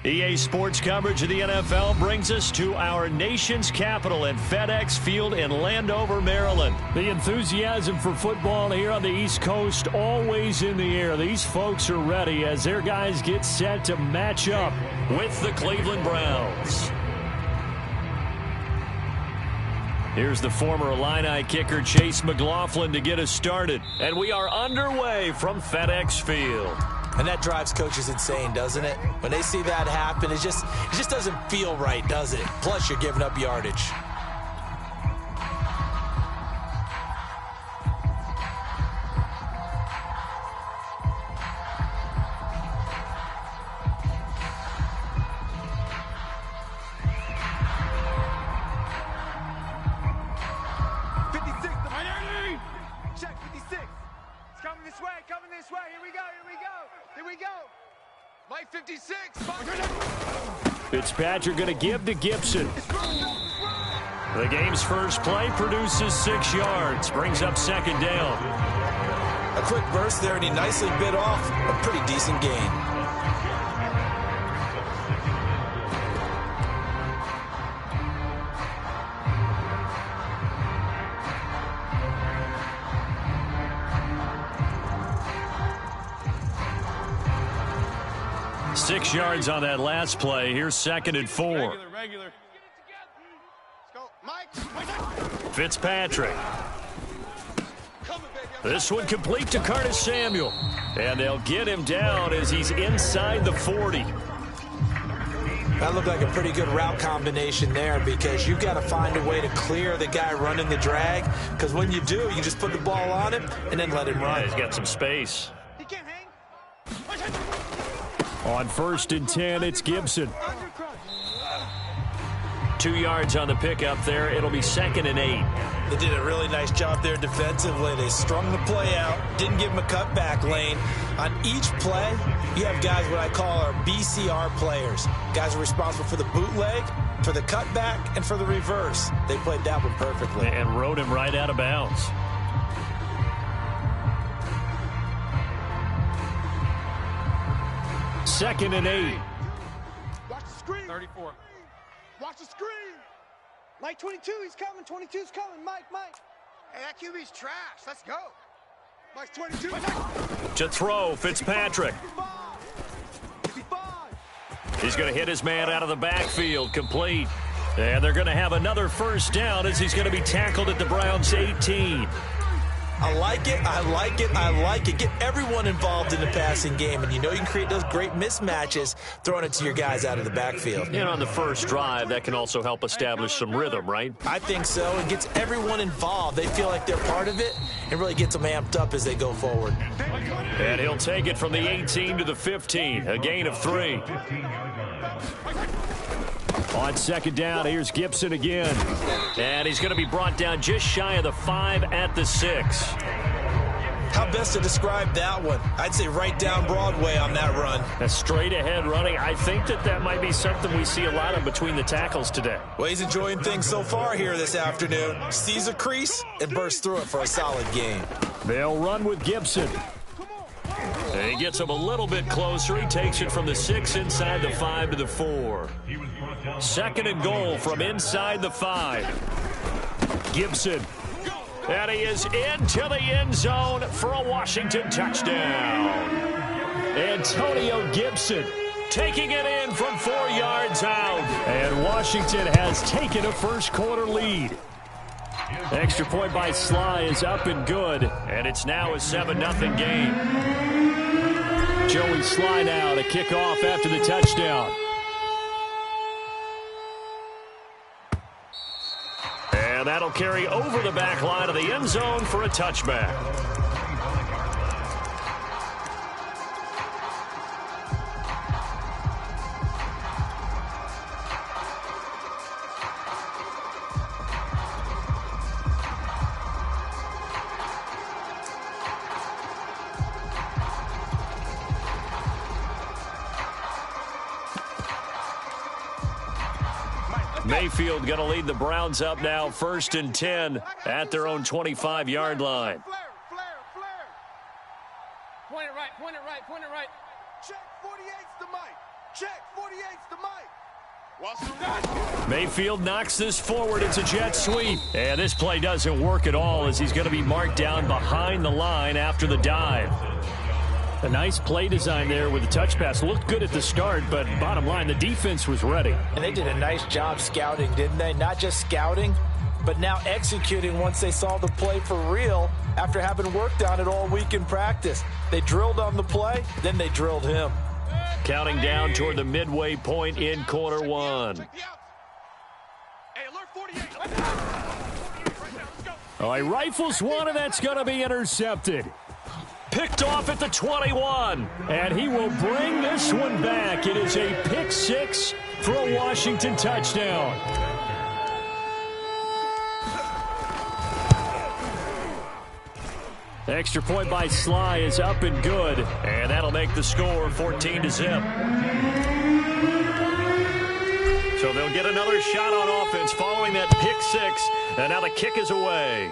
EA Sports coverage of the NFL brings us to our nation's capital at FedEx Field in Landover, Maryland. The enthusiasm for football here on the East Coast always in the air. These folks are ready as their guys get set to match up with the Cleveland Browns. Here's the former Illini kicker Chase McLaughlin to get us started. And we are underway from FedEx Field. And that drives coaches insane, doesn't it? When they see that happen, it just doesn't feel right, does it? Plus, you're giving up yardage. Fitzpatrick going to give to Gibson. The game's first play produces 6 yards, brings up second down. A quick burst there, and he nicely bit off a pretty decent gain. Six yards on that last play. Here's second and 4. Regular. Let's go, Mike. Fitzpatrick. This one complete to Curtis Samuel. And they'll get him down as he's inside the 40. That looked like a pretty good route combination there because you've got to find a way to clear the guy running the drag. Because when you do, you just put the ball on him and then let him run. Yeah, he's got some space. He can't hang. On 1st and 10, it's Gibson. 2 yards on the pickup there. It'll be second and 8. They did a really nice job there defensively. They strung the play out, didn't give him a cutback lane. On each play, you have guys what I call our BCR players. Guys are responsible for the bootleg, for the cutback, and for the reverse. They played that one perfectly. And rode him right out of bounds. Second and 8. Watch the screen. 34. Watch the screen. Mike 22, he's coming. 22's coming. Mike. Hey, that QB's trash. Let's go. Mike's 22. To throw, Fitzpatrick. He's going to hit his man out of the backfield, complete. And they're going to have another first down as he's going to be tackled at the Browns' 18. I like it. Get everyone involved in the passing game, and you know you can create those great mismatches throwing it to your guys out of the backfield. And on the first drive, that can also help establish some rhythm, right? I think so. It gets everyone involved. They feel like they're part of it and really gets them amped up as they go forward. And he'll take it from the 18 to the 15, a gain of 3. On second down, here's Gibson again. And he's going to be brought down just shy of the 5 at the 6. How best to describe that one? I'd say right down Broadway on that run. A straight ahead running. I think that might be something we see a lot of between the tackles today. Well, he's enjoying things so far here this afternoon. Sees a crease and bursts through it for a solid gain. They'll run with Gibson. And he gets him a little bit closer. He takes it from the 6 inside the 5 to the 4. Second and goal from inside the 5. Gibson. And he is into the end zone for a Washington touchdown. Antonio Gibson taking it in from 4 yards out. And Washington has taken a first quarter lead. Extra point by Sly is up and good. And it's now a 7-0 game. Joey Sly now to kick off after the touchdown. And that'll carry over the back line of the end zone for a touchback. Mayfield going to lead the Browns up now, 1st and 10 at their own 25-yard line. Point it right. Check 48's the mic. Check, 48's the mic. Mayfield knocks this forward. It's a jet sweep. And this play doesn't work at all as he's going to be marked down behind the line after the dive. A nice play design there with the touch pass. Looked good at the start, but bottom line, the defense was ready. And they did a nice job scouting, didn't they? Not just scouting, but now executing once they saw the play for real after having worked on it all week in practice. They drilled on the play, then they drilled him. Counting down toward the midway point in quarter one. Oh, he rifles one, and that's going to be intercepted. Picked off at the 21, and he will bring this one back. It is a pick six for a Washington touchdown. The extra point by Sly is up and good, and that'll make the score 14-0. So they'll get another shot on offense following that pick six, and now the kick is away.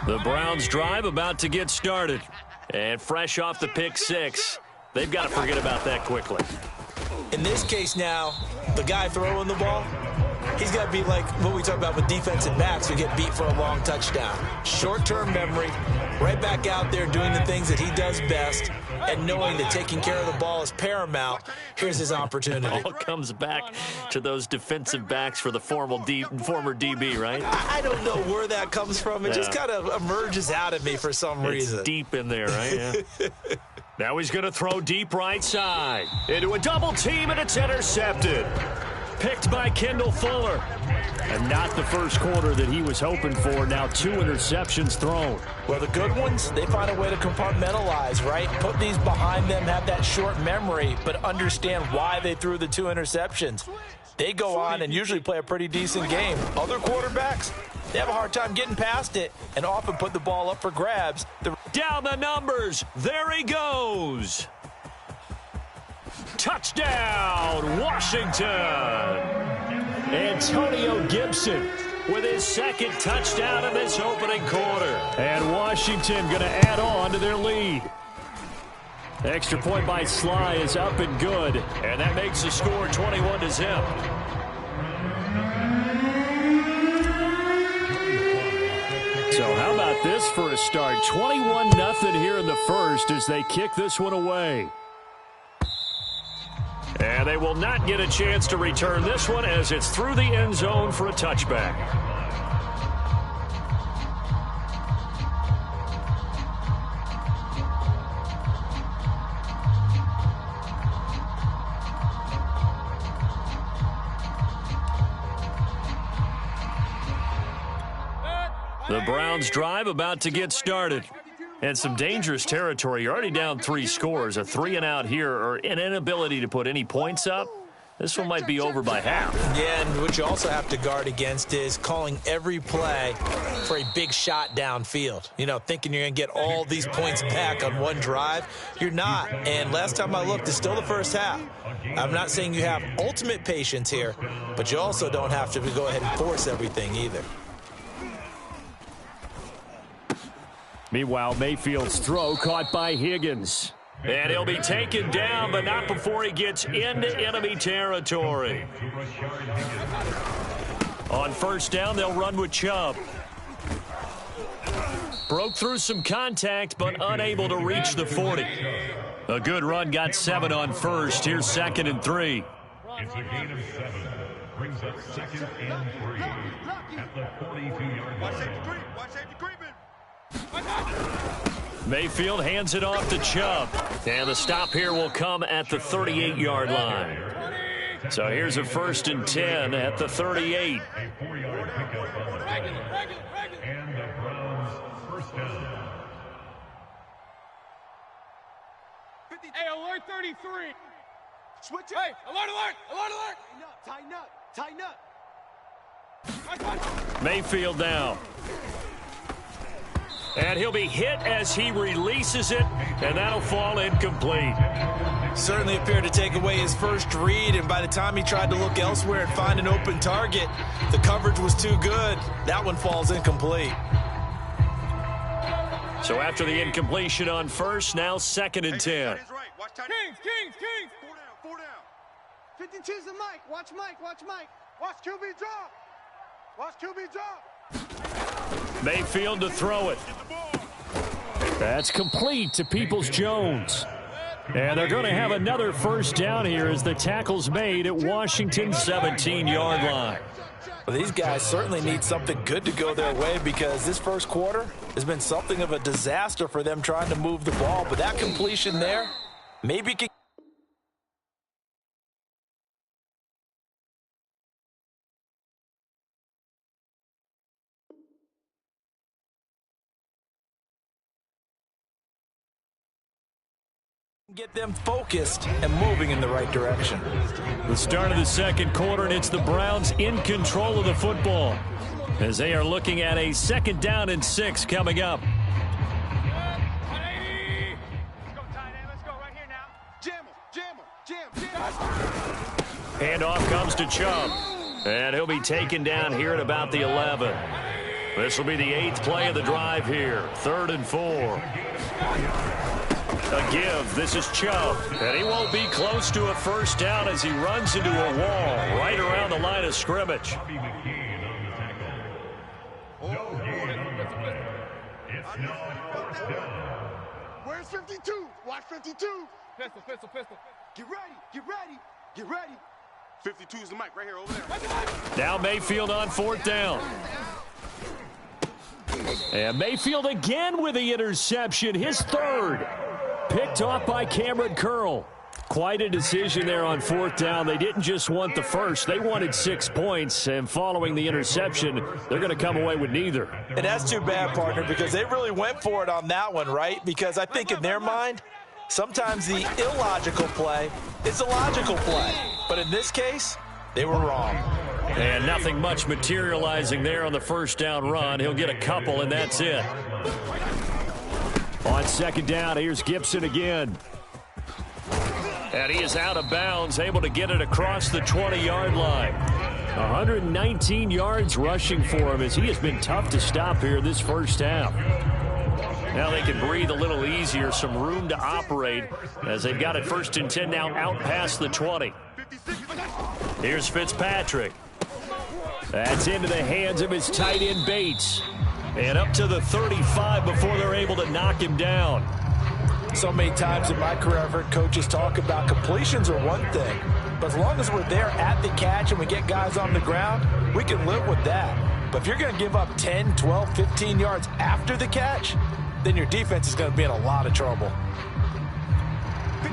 The Browns drive about to get started. And fresh off the pick six, they've got to forget about that quickly. In this case now, the guy throwing the ball, he's got to be like what we talk about with defensive backs who get beat for a long touchdown. Short-term memory, right back out there doing the things that he does best, and knowing that taking care of the ball is paramount. Here's his opportunity. It all comes back to those defensive backs for the former DB, right? I don't know where that comes from. It just kind of emerges out of me for some reason. It's deep in there, right? Yeah. Now he's going to throw deep right side. Into a double team, and it's intercepted. Picked by Kendall Fuller. And not the first quarter that he was hoping for. Now 2 interceptions thrown. Well, the good ones, they find a way to compartmentalize, right? Put these behind them, have that short memory, but understand why they threw the 2 interceptions. They go on and usually play a pretty decent game. Other quarterbacks, they have a hard time getting past it and often put the ball up for grabs. Down the numbers. There he goes. Touchdown, Washington. Antonio Gibson with his second touchdown in this opening quarter. And Washington going to add on to their lead. Extra point by Sly is up and good. And that makes the score 21-0. So how about this for a start? 21-0 here in the first as they kick this one away. And they will not get a chance to return this one as it's through the end zone for a touchback. The Browns drive about to get started. And some dangerous territory. You're already down 3 scores. A 3-and-out here, or an inability to put any points up. This one might be over by half. Yeah, and what you also have to guard against is calling every play for a big shot downfield. You know, thinking you're going to get all these points back on one drive. You're not. And last time I looked, it's still the first half. I'm not saying you have ultimate patience here, but you also don't have to go ahead and force everything either. Meanwhile, Mayfield's throw caught by Higgins. And he'll be taken down, but not before he gets into enemy territory. On first down, they'll run with Chubb. Broke through some contact, but unable to reach the 40. A good run, got 7 on first. Here's 2nd and 3. It's a gain of 7. Brings up 2nd and 3 at the 42-yard line. Mayfield hands it off to Chubb. And the stop here will come at the 38-yard line. So here's a 1st and 10 at the 38. A 4-yard pickup on the play. And the Browns first down. Hey, alert 33. Switch it. Hey, alert, alert, alert, alert. Tighten up, tighten up, tighten up. Mayfield now. And he'll be hit as he releases it, and that'll fall incomplete. Certainly appeared to take away his first read, and by the time he tried to look elsewhere and find an open target, the coverage was too good. That one falls incomplete. So after the incompletion on first, now 2nd and 10. Kings. 4 down. 52's the Mike. Watch Mike. Watch QB drop. Mayfield to throw it. That's complete to Peoples-Jones. And they're going to have another first down here as the tackle's made at Washington's 17-yard line. Well, these guys certainly need something good to go their way because this first quarter has been something of a disaster for them trying to move the ball. But that completion there maybe can get them focused and moving in the right direction. The start of the second quarter, and it's the Browns in control of the football as they are looking at a 2nd down and 6 coming up. Handoff comes to Chubb, and he'll be taken down here at about the 11. This will be the 8th play of the drive here, 3rd and 4. A give. This is Chubb, and he won't be close to a first down as he runs into a wall right around the line of scrimmage. Where's 52? Watch 52. Pistol. Get ready. 52's the Mike right here over there. Now Mayfield on 4th down. And Mayfield again with the interception, his 3rd. Picked off by Cameron Curl. Quite a decision there on 4th down. They didn't just want the first. They wanted 6 points, and following the interception, they're going to come away with neither. And that's too bad, partner, because they really went for it on that one, right? Because I think in their mind, sometimes the illogical play is a logical play. But in this case, they were wrong. And nothing much materializing there on the first down run. He'll get a couple, and that's it. On 2nd down, here's Gibson again. And he is out of bounds, able to get it across the 20-yard line. 119 yards rushing for him as he has been tough to stop here this first half. Now they can breathe a little easier, some room to operate as they've got it 1st and 10 now out past the 20. Here's Fitzpatrick. That's into the hands of his tight end Bates. And up to the 35 before they're able to knock him down. So many times in my career, I've heard coaches talk about completions are one thing. But as long as we're there at the catch and we get guys on the ground, we can live with that. But if you're going to give up 10, 12, 15 yards after the catch, then your defense is going to be in a lot of trouble.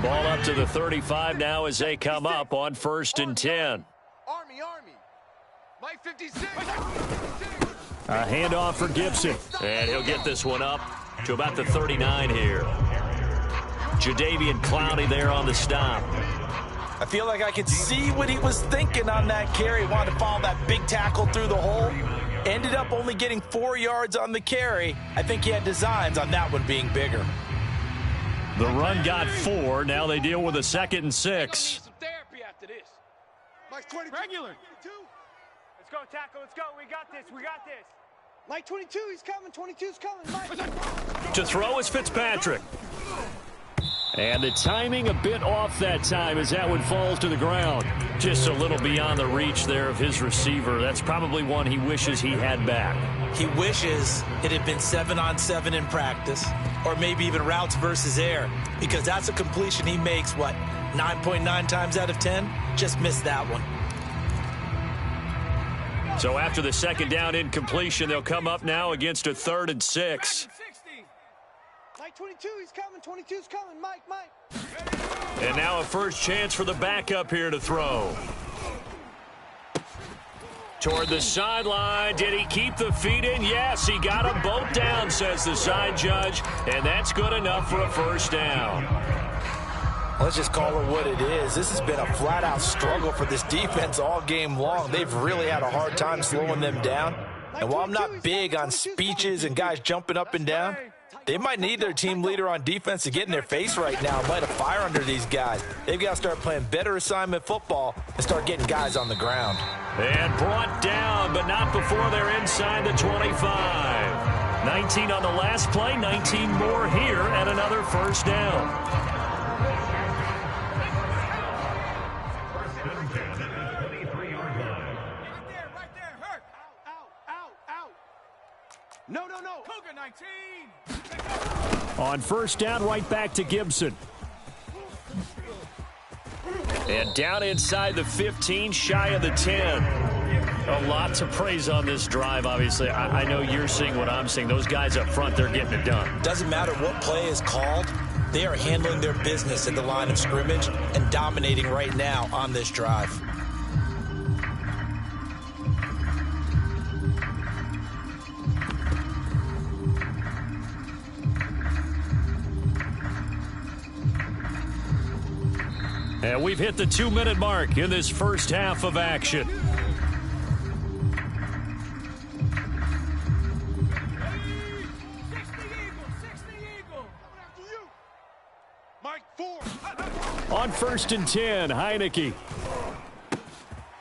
Ball up to the 35 now as they come up on 1st and 10. Army. Mike 56. A handoff for Gibson. And he'll get this one up to about the 39 here. Jadeveon Clowney there on the stop. I feel like I could see what he was thinking on that carry. Wanted to follow that big tackle through the hole. Ended up only getting 4 yards on the carry. I think he had designs on that one being bigger. The run got 4. Now they deal with a 2nd and 6. Therapy after this. Mike 22. Regular. Let's go, tackle. Let's go. We got this. Mike 22, he's coming. 22's coming. Mike. To throw is Fitzpatrick. And the timing a bit off that time as that one falls to the ground. Just a little beyond the reach there of his receiver. That's probably one he wishes he had back. He wishes it had been 7-on-7 in practice, or maybe even routes versus air, because that's a completion he makes, 9.9 times out of 10? Just missed that one. So after the 2nd down incompletion, they'll come up now against a 3rd and 6. Mike 22, he's coming. 22's coming. Mike. And now a first chance for the backup here to throw. Toward the sideline. Did he keep the feet in? Yes, he got them both down, says the side judge. And that's good enough for a first down. Let's just call it what it is. This has been a flat-out struggle for this defense all game long. They've really had a hard time slowing them down. And while I'm not big on speeches and guys jumping up and down, they might need their team leader on defense to get in their face right now and light a fire under these guys. They've got to start playing better assignment football and start getting guys on the ground. And brought down, but not before they're inside the 25. 19 on the last play, 19 more here, and another first down. No. Cougar 19. On first down, right back to Gibson. And down inside the 15, shy of the 10. A lot to praise on this drive, obviously. I know you're seeing what I'm seeing. Those guys up front, they're getting it done. Doesn't matter what play is called. They are handling their business at the line of scrimmage and dominating right now on this drive. And we've hit the 2-minute mark in this first half of action. On first and 10, Heineke.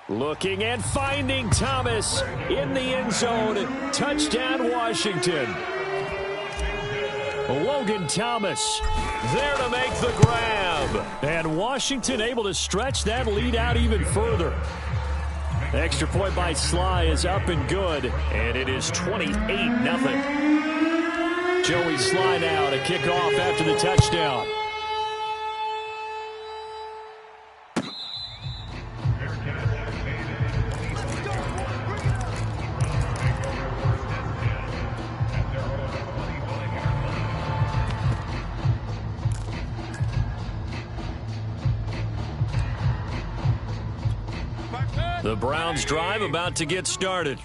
Looking and finding Thomas in the end zone. Touchdown, Washington. Logan Thomas there to make the grab. And Washington able to stretch that lead out even further. Extra point by Sly is up and good. And it is 28-0. Joey Sly now to kick off after the touchdown. The Browns drive about to get started.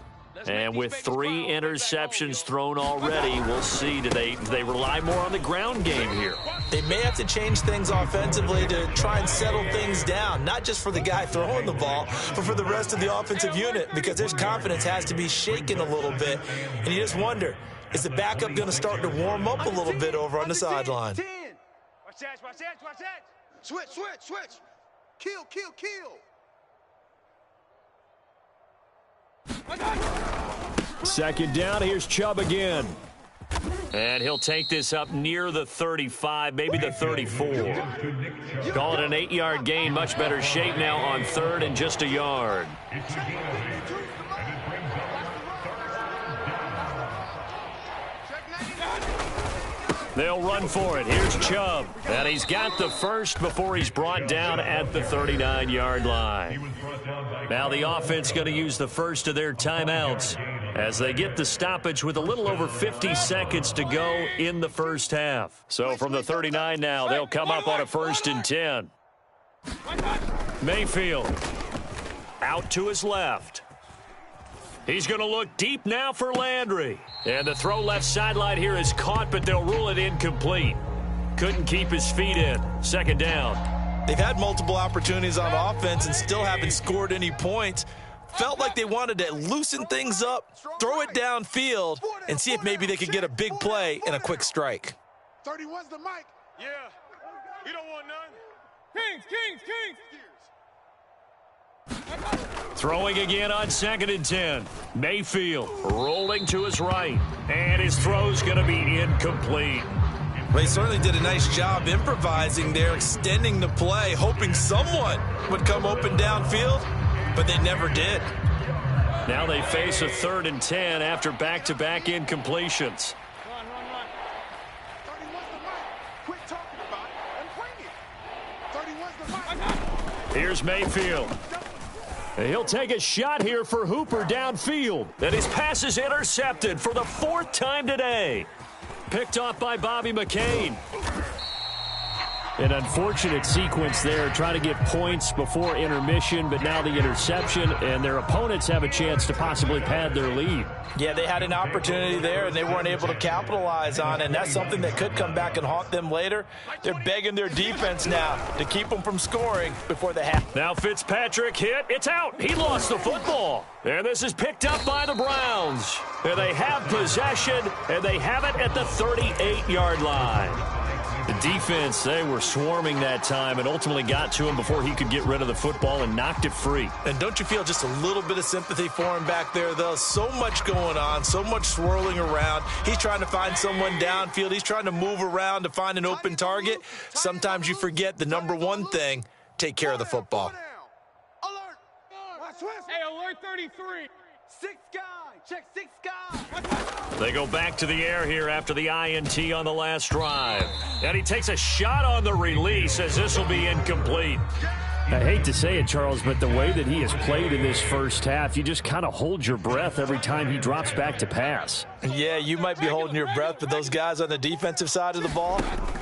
And with 3 interceptions thrown already, we'll see. Do they rely more on the ground game here? They may have to change things offensively to try and settle things down, not just for the guy throwing the ball, but for the rest of the offensive unit, because their confidence has to be shaken a little bit. And you just wonder, is the backup going to start to warm up a little bit over on the sideline? Watch that. Switch. Kill. Second down, here's Chubb again. And he'll take this up near the 35, maybe the 34. Call it an 8-yard gain, much better shape now on third and just a yard. They'll run for it. Here's Chubb. And he's got the first before he's brought down at the 39-yard line. Now the offense going to use the first of their timeouts as they get the stoppage with a little over 50 seconds to go in the first half. So from the 39 now, they'll come up on a first and 10. Mayfield out to his left. He's going to look deep now for Landry. And the throw left sideline here is caught, but they'll rule it incomplete. Couldn't keep his feet in. Second down. They've had multiple opportunities on offense and still haven't scored any points. Felt like they wanted to loosen things up, throw it downfield, and see if maybe they could get a big play and a quick strike. 31's the mic. Yeah. We don't want none. Kings. Throwing again on second and 10. Mayfield rolling to his right. And his throw's going to be incomplete. They certainly did a nice job improvising there, extending the play, hoping someone would come open downfield, but they never did. Now they face a third and 10 after back-to-back incompletions. Run. 31's the mic. Quit talking about it and bring it. 31's the mic. Here's Mayfield. He'll take a shot here for Hooper downfield. And his pass is intercepted for the 4th time today. Picked off by Bobby McCain. An unfortunate sequence there, trying to get points before intermission, but now the interception, and their opponents have a chance to possibly pad their lead. Yeah, they had an opportunity there, and they weren't able to capitalize on it, and that's something that could come back and haunt them later. They're begging their defense now to keep them from scoring before the half. Now Fitzpatrick hit. It's out. He lost the football. And this is picked up by the Browns. And they have possession, and they have it at the 38-yard line. The defense, they were swarming that time and ultimately got to him before he could get rid of the football and knocked it free. And don't you feel just a little bit of sympathy for him back there, though? So much going on, so much swirling around. He's trying to find someone downfield. He's trying to move around to find an open target. Sometimes you forget the number one thing, take care of the football. Alert! Hey, alert 33. Six guy! Check six guy! They go back to the air here after the INT on the last drive. And he takes a shot on the release as this will be incomplete. I hate to say it, Charles, but the way that he has played in this first half, you just kind of hold your breath every time he drops back to pass. Yeah, you might be holding your breath, but those guys on the defensive side of the ball,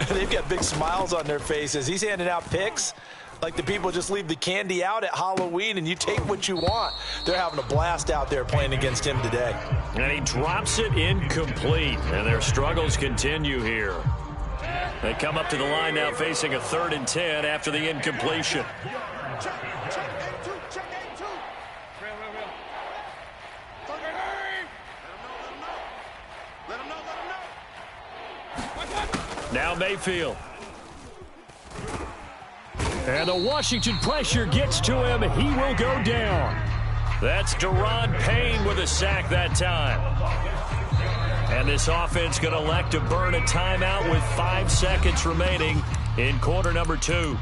they've got big smiles on their faces. He's handing out picks like the people just leave the candy out at Halloween and you take what you want. They're having a blast out there playing against him today. And he drops it incomplete, and their struggles continue here. They come up to the line now facing a 3rd and 10 after the incompletion. Check A2, check A2! Real. Let him know. Now Mayfield. And the Washington pressure gets to him. He will go down. That's Daron Payne with a sack that time. And this offense going to elect to burn a timeout with 5 seconds remaining in quarter number 2.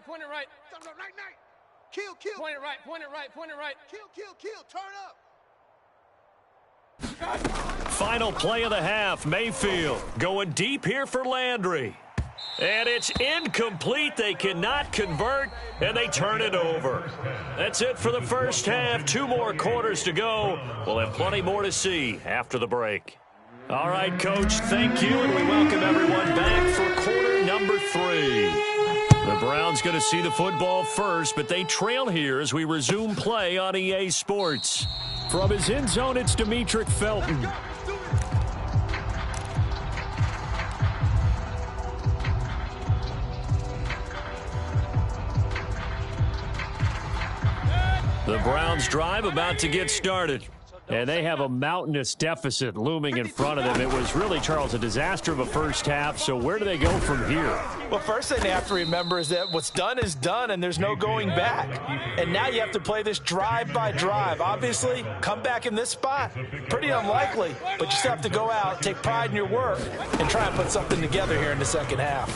Point it right. Night. Kill. Point it right. Kill. Turn up. Final play of the half. Mayfield going deep here for Landry. And it's incomplete. They cannot convert, and they turn it over. That's it for the first half. 2 more quarters to go. We'll have plenty more to see after the break. All right, Coach, thank you, and we welcome everyone back for quarter number 3. The Browns going to see the football first, but they trail here as we resume play on EA Sports. From his end zone, it's Demetric Felton. The Browns drive about to get started. And they have a mountainous deficit looming in front of them. It was really, Charles, a disaster of a first half. So where do they go from here? Well, first thing they have to remember is that what's done is done, and there's no going back. And now you have to play this drive by drive. Obviously, come back in this spot, pretty unlikely. But you still have to go out, take pride in your work, and try and put something together here in the second half.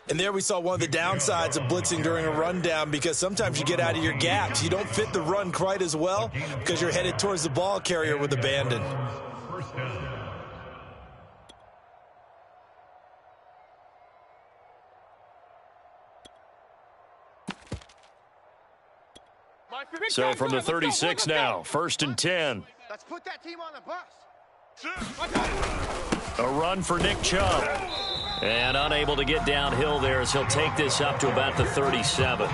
And there we saw one of the downsides of blitzing during a rundown, because sometimes you get out of your gaps. You don't fit the run quite as well because you're headed towards the ball carrier with abandon. So from the 36 now, 1st and 10. Let's put that team on the bus. A run for Nick Chubb. And unable to get downhill there as he'll take this up to about the 37.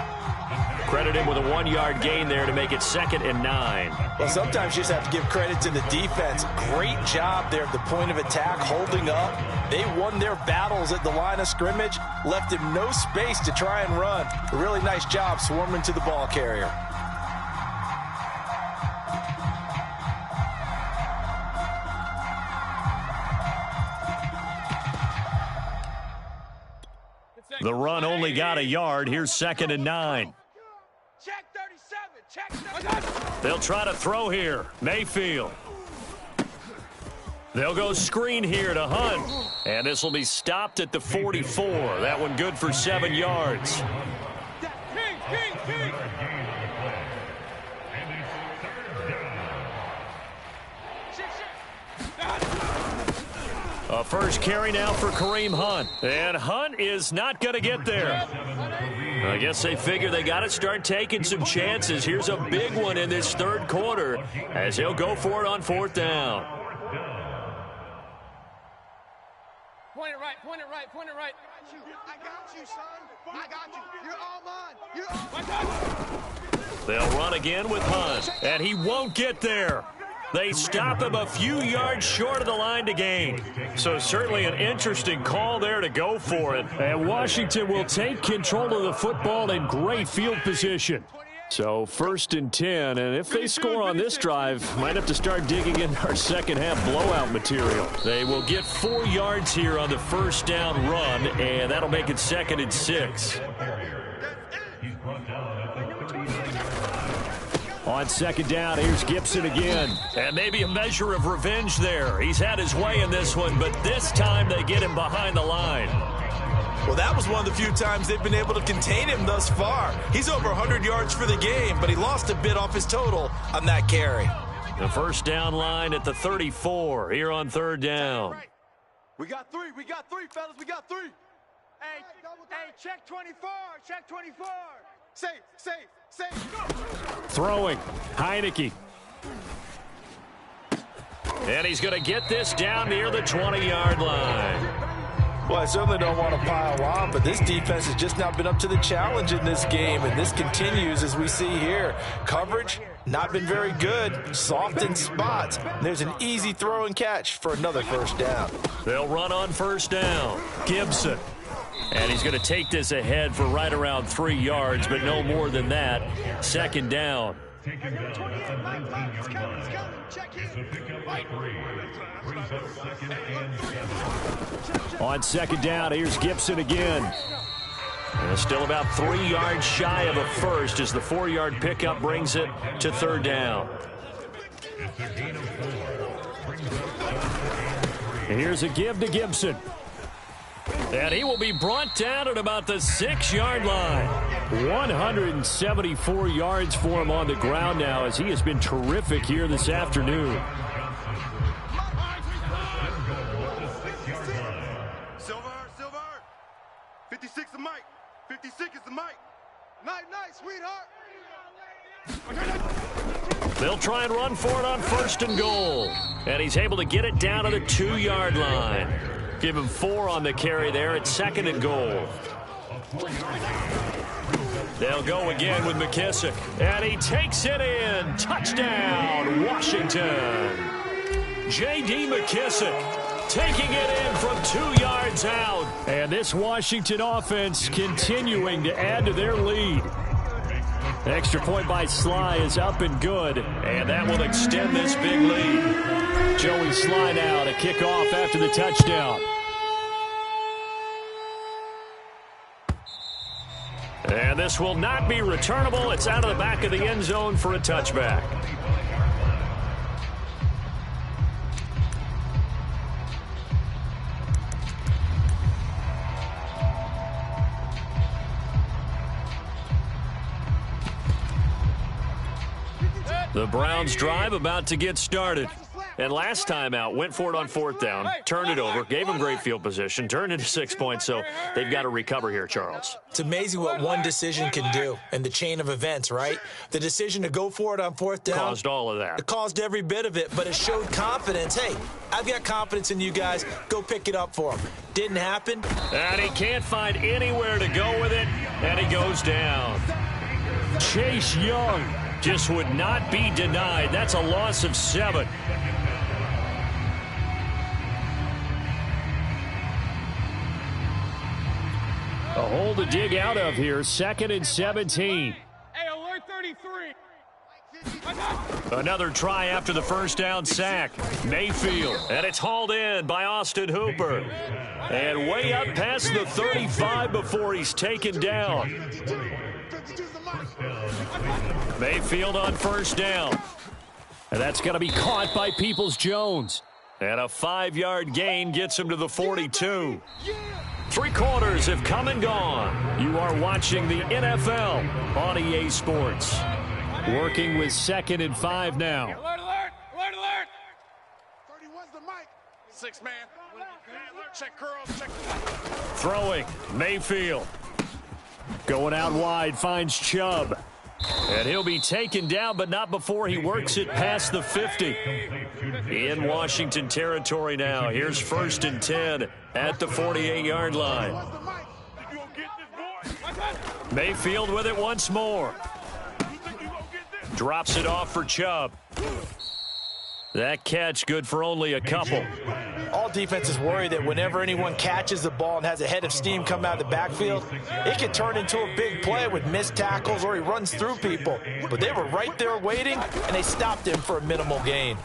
Credit him with a 1-yard gain there to make it 2nd and 9. Well, sometimes you just have to give credit to the defense. Great job there at the point of attack, holding up. They won their battles at the line of scrimmage, left him no space to try and run. A really nice job swarming to the ball carrier. The run only got a yard. Here's 2nd and 9. Check 37. Check 37. They'll try to throw here. Mayfield. They'll go screen here to Hunt. And this will be stopped at the 44. That one good for 7 yards. King. A first carry now for Kareem Hunt. And Hunt is not going to get there. I guess they figure they got to start taking some chances. Here's a big one in this third quarter as he'll go for it on fourth down. Point it right, point it right, point it right. I got you, son. I got you. You're all mine. You're all mine. They'll run again with Hunt, and he won't get there. They stop him a few yards short of the line to gain. So certainly an interesting call there to go for it. And Washington will take control of the football in great field position. So 1st and 10, and if they score on this drive, might have to start digging in our second half blowout material. They will get 4 yards here on the first down run, and that'll make it 2nd and 6. On 2nd down, here's Gibson again. And maybe a measure of revenge there. He's had his way in this one, but this time they get him behind the line. Well, that was one of the few times they've been able to contain him thus far. He's over 100 yards for the game, but he lost a bit off his total on that carry. The first down line at the 34 here on 3rd down. We got 3, fellas, we got 3. Hey, check 24, check 24. Say. Throwing, Heineke. And he's going to get this down near the 20-yard line. Well, I certainly don't want to pile on, but this defense has just not been up to the challenge in this game, and this continues as we see here. Coverage, not been very good, soft in spots. There's an easy throw and catch for another first down. They'll run on first down. Gibson. And he's going to take this ahead for right around 3 yards, but no more than that. 2nd down. On 2nd down, here's Gibson again. And still about 3 yards shy of a first as the 4-yard pickup brings it to 3rd down. And here's a give to Gibson. And he will be brought down at about the 6-yard line. 174 yards for him on the ground now as he has been terrific here this afternoon. Silver. 56 is Mike. 56 is the Mike. Nice, sweetheart. They'll try and run for it on 1st and goal. And he's able to get it down to the 2-yard line. Give him 4 on the carry there at 2nd and goal. They'll go again with McKissick. And he takes it in. Touchdown, Washington. J.D. McKissick taking it in from 2 yards out. And this Washington offense continuing to add to their lead. Extra point by Sly is up and good. And that will extend this big lead. Joey Sly now to kick off after the touchdown. And this will not be returnable. It's out of the back of the end zone for a touchback. The Browns drive about to get started. And last time out, went for it on 4th down, turned it over, gave them great field position, turned into 6 points, so they've got to recover here, Charles. It's amazing what one decision can do in the chain of events, right? The decision to go for it on 4th down. Caused all of that. It caused every bit of it, but it showed confidence. Hey, I've got confidence in you guys. Go pick it up for them. Didn't happen. And he can't find anywhere to go with it, and he goes down. Chase Young just would not be denied. That's a loss of 7. A hole to dig out of here. 2nd and 17. Hey, alert 33. Another try after the first down sack. Mayfield. And it's hauled in by Austin Hooper. And way up past the 35 before he's taken down. Mayfield on first down. And that's going to be caught by Peoples-Jones. And a 5-yard gain gets him to the 42. 3 quarters have come and gone. You are watching the NFL on EA Sports. Working with 2nd and 5 now. Alert, alert, alert, alert. 31's the mic. 6 man. Throwing, Mayfield. Going out wide, finds Chubb. And he'll be taken down, but not before he works it past the 50. In Washington territory now. Here's 1st and 10 at the 48-yard line. Mayfield with it once more. Drops it off for Chubb. That catch good for only a couple. All defenses worry that whenever anyone catches the ball and has a head of steam come out of the backfield, it can turn into a big play with missed tackles or he runs through people. But they were right there waiting, and they stopped him for a minimal gain.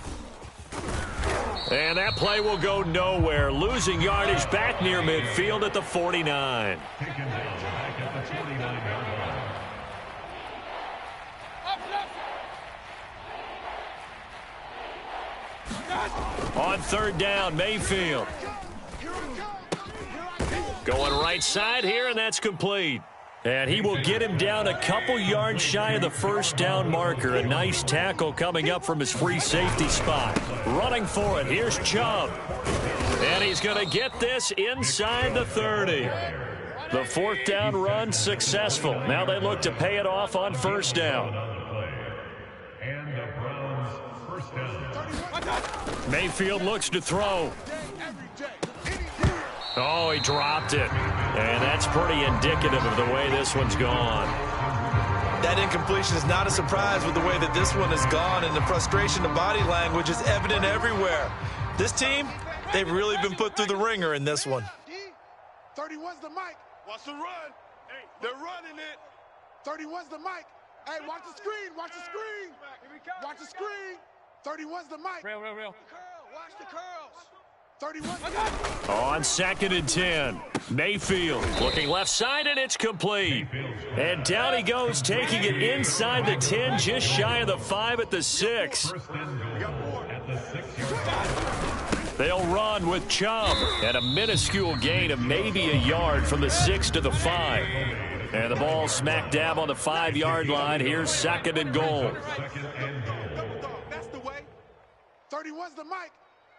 And that play will go nowhere. Losing yardage back near midfield at the 49. On 3rd down, Mayfield. Going right side here, and that's complete. And he will get him down a couple yards shy of the 1st down marker. A nice tackle coming up from his free safety spot. Running for it, here's Chubb. And he's going to get this inside the 30. The 4th down run successful. Now they look to pay it off on 1st down. Mayfield looks to throw. Oh, he dropped it. And that's pretty indicative of the way this one's gone. That incompletion is not a surprise with the way that this one has gone, and the frustration of body language is evident everywhere. This team, they've really been put through the ringer in this one. 31's the mic. Watch the run. Hey, they're running it. 31's the mic. Hey, watch the screen. Watch the screen. Watch the screen. 31's the mic. Real. Watch the curls. 31. On 2nd and 10, Mayfield looking left side, and it's complete. And down he goes, taking it inside the 10, just shy of the 5 at the 6. They'll run with Chubb at a minuscule gain of maybe a yard from the 6 to the 5. And the ball smack dab on the 5-yard line. Here's 2nd and goal. That's the way. 31's the mic.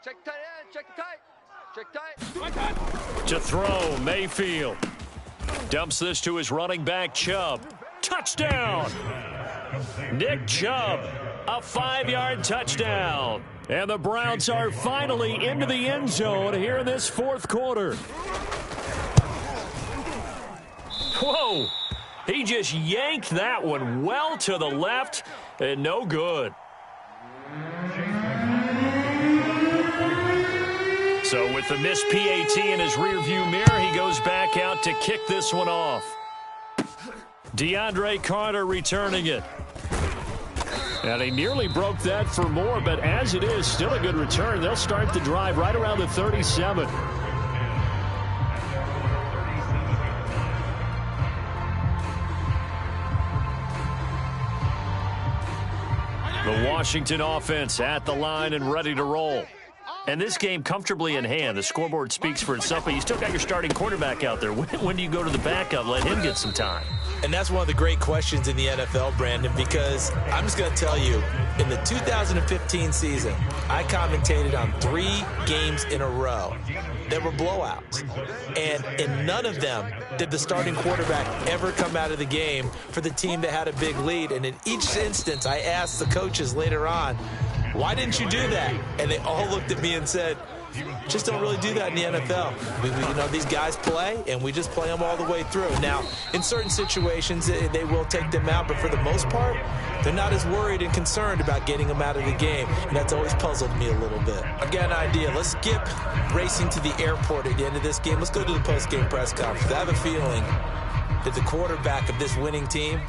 Check tight end. Check tight. Check tight. To throw, Mayfield. Dumps this to his running back, Chubb. Touchdown! Nick Chubb, a 5-yard touchdown. And the Browns are finally into the end zone here in this 4th quarter. Whoa! He just yanked that one well to the left, and no good. So with the missed PAT in his rearview mirror, he goes back out to kick this one off. DeAndre Carter returning it. And he nearly broke that for more, but as it is, still a good return. They'll start the drive right around the 37. The Washington offense at the line and ready to roll. And this game comfortably in hand. The scoreboard speaks for itself, but you still got your starting quarterback out there. When do you go to the backup, let him get some time? And that's one of the great questions in the NFL, Brandon, because I'm just going to tell you, in the 2015 season, I commentated on 3 games in a row that were blowouts. And in none of them did the starting quarterback ever come out of the game for the team that had a big lead. And in each instance, I asked the coaches later on, why didn't you do that? And they all looked at me and said, just don't really do that in the NFL. You know, these guys play, and we just play them all the way through. Now, in certain situations, they will take them out, but for the most part, they're not as worried and concerned about getting them out of the game, and that's always puzzled me a little bit. I've got an idea. Let's skip racing to the airport at the end of this game. Let's go to the post-game press conference. I have a feeling that the quarterback of this winning team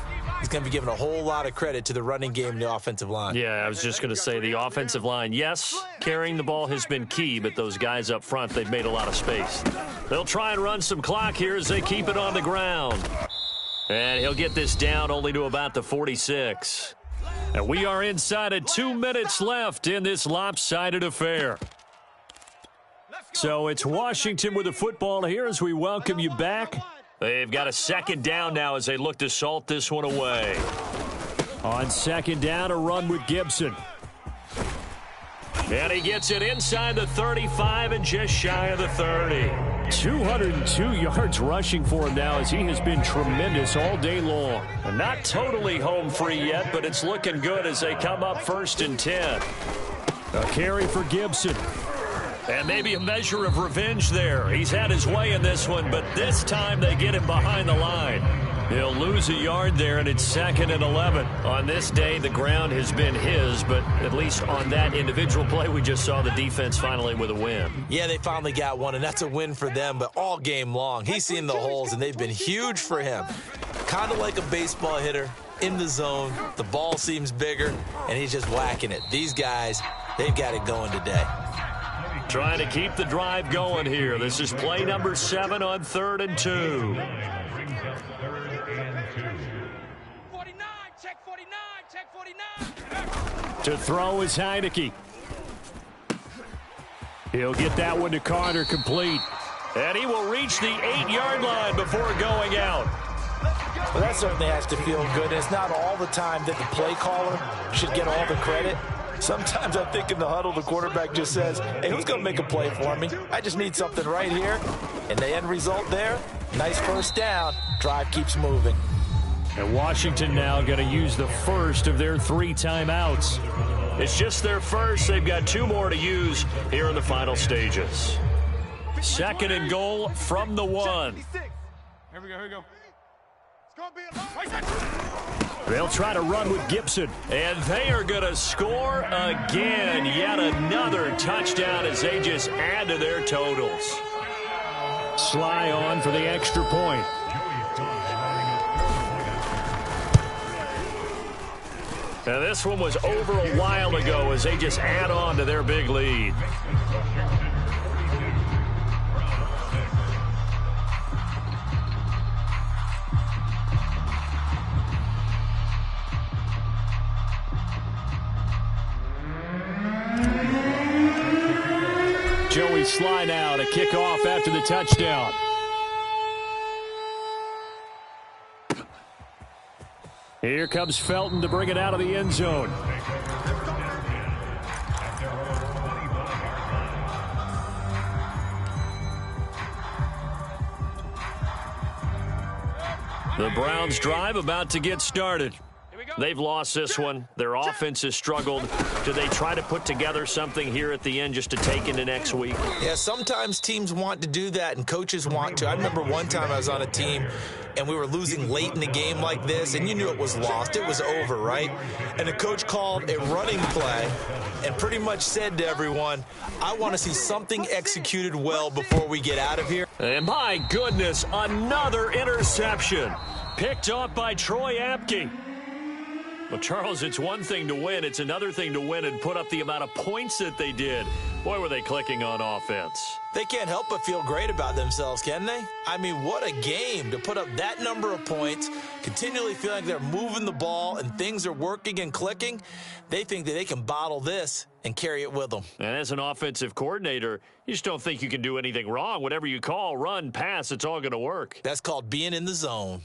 is going to be given a whole lot of credit to the running game and the offensive line. Yeah, I was just going to say the offensive line, yes, carrying the ball has been key, but those guys up front, they've made a lot of space. They'll try and run some clock here as they keep it on the ground. And he'll get this down only to about the 46. And we are inside of 2 minutes left in this lopsided affair. So it's Washington with the football here as we welcome you back. They've got a 2nd down now as they look to salt this one away. On 2nd down, a run with Gibson. And he gets it inside the 35 and just shy of the 30. 202 yards rushing for him now as he has been tremendous all day long. And not totally home free yet, but it's looking good as they come up 1st and 10. A carry for Gibson. And maybe a measure of revenge there. He's had his way in this one, but this time they get him behind the line. He'll lose a yard there, and it's 2nd and 11. On this day, the ground has been his, but at least on that individual play, we just saw the defense finally with a win. Yeah, they finally got one, and that's a win for them, but all game long, he's seen the holes, and they've been huge for him. Kind of like a baseball hitter in the zone. The ball seems bigger, and he's just whacking it. These guys, they've got it going today. Trying to keep the drive going here. This is play number 7 on 3rd and 2. 49, check 49, check 49. To throw is Heineke. He'll get that one to Carter complete. And he will reach the 8-yard line before going out. Well, that certainly has to feel good. It's not all the time that the play caller should get all the credit. Sometimes I think in the huddle, the quarterback just says, hey, who's going to make a play for me? I just need something right here. And the end result there, nice first down. Drive keeps moving. And Washington now going to use the first of their 3 timeouts. It's just their first. They've got 2 more to use here in the final stages. 2nd and goal from the 1. Here we go, here we go. It's going to be a They'll try to run with Gibson. And they are going to score again. Yet another touchdown as they just add to their totals. Sly on for the extra point. Now this one was over a while ago as they just add on to their big lead. Joey Sly now to kick off after the touchdown. Here comes Felton to bring it out of the end zone. The Browns drive about to get started. They've lost this one. Their offense has struggled. Do they try to put together something here at the end just to take into next week? Yeah, sometimes teams want to do that and coaches want to. I remember one time I was on a team and we were losing late in the game like this, and you knew it was lost. It was over, right? And the coach called a running play and pretty much said to everyone, I want to see something executed well before we get out of here. And my goodness, another interception. Picked off by Troy Apke. Well, Charles, it's one thing to win. It's another thing to win and put up the amount of points that they did. Boy, were they clicking on offense. They can't help but feel great about themselves, can they? I mean, what a game to put up that number of points, continually feeling like they're moving the ball and things are working and clicking. They think that they can bottle this and carry it with them. And as an offensive coordinator, you just don't think you can do anything wrong. Whatever you call, run, pass, it's all going to work. That's called being in the zone.